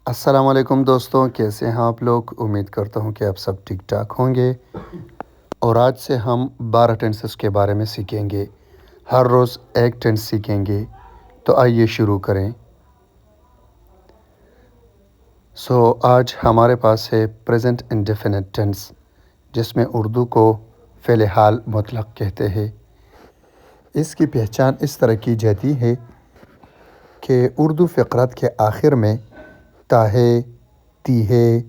السلام علیکم دوستوں، کیسے ہیں آپ لوگ؟ امید کرتا ہوں کہ آپ سب ٹھیک ٹھاک ہوں گے۔ اور آج سے ہم 12 ٹینسز کے بارے میں سیکھیں گے۔ ہر روز ایک ٹینس سیکھیں گے، تو آئیے شروع کریں۔ آج ہمارے پاس ہے پریزنٹ انڈیفینٹ ٹینس، جس میں اردو کو فعل حال مطلق کہتے ہیں۔ اس کی پہچان اس طرح کی جاتی ہے کہ اردو فقرات کے آخر میں تا ہے، تی ہے،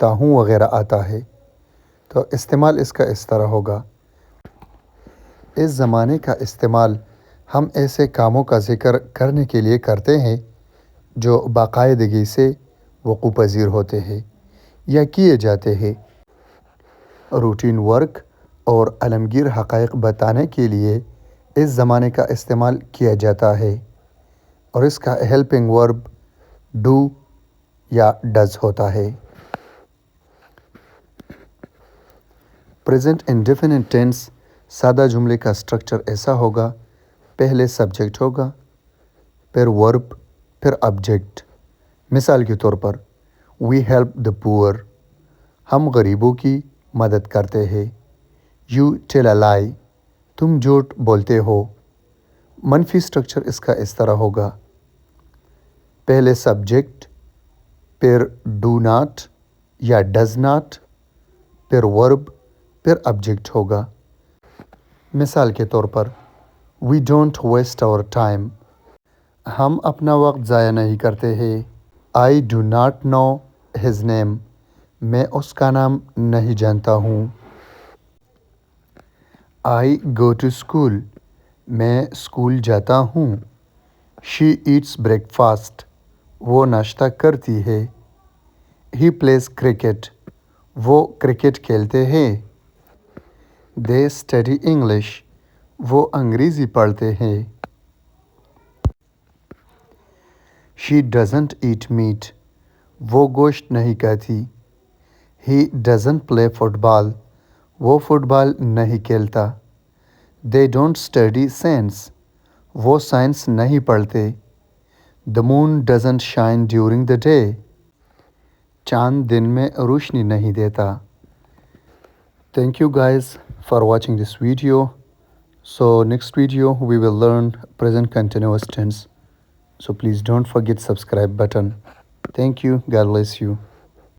تاہوں وغیرہ آتا ہے، تو استعمال اس کا اس طرح ہوگا۔ اس زمانے کا استعمال ہم ایسے کاموں کا ذکر کرنے کے لیے کرتے ہیں جو باقاعدگی سے وقوع پذیر ہوتے ہیں یا کیے جاتے ہیں۔ روٹین ورک اور عالمگیر حقائق بتانے کے لیے اس زمانے کا استعمال کیا جاتا ہے، اور اس کا ہیلپنگ ورب ڈو یا ڈز ہوتا ہے۔ پریزنٹ انڈیفینٹ ٹینس سادہ جملے کا اسٹرکچر ایسا ہوگا: پہلے سبجیکٹ ہوگا، پھر ورب، پھر آبجیکٹ۔ مثال کے طور پر وی ہیلپ دا پور، ہم غریبوں کی مدد کرتے ہیں۔ یو ٹیل اے لائی، تم جھوٹ بولتے ہو۔ منفی اسٹرکچر اس کا اس طرح ہوگا: پہلے سبجیکٹ، پھر ڈو ناٹ یا ڈز ناٹ، پھر ورب، پھر آبجیکٹ ہوگا۔ مثال کے طور پر we don't waste our time, ہم اپنا وقت ضائع نہیں کرتے ہیں۔ I do not know his name, میں اس کا نام نہیں جانتا ہوں۔ آئی گو ٹو اسکول، میں اسکول جاتا ہوں۔ شی ایٹس بریک فاسٹ، وہ ناشتہ کرتی ہے۔ ہی پلیز کرکٹ، وہ کرکٹ کھیلتے ہیں۔ دے اسٹڈی انگلش، وہ انگریزی پڑھتے ہیں۔ شی ڈزنٹ ایٹ میٹ، وہ گوشت نہیں کھاتی۔ ہی ڈزنٹ پلے فٹ بال، وہ فٹ بال نہیں کھیلتا۔ دے ڈونٹ اسٹڈی سائنس، وہ سائنس نہیں پڑھتے۔ The moon doesn't shine during the day, چاند دن میں روشنی نہیں دیتا۔ Thank you guys for watching this video. So next video we will learn present continuous tense. So please don't forget subscribe button. Thank you. God bless you.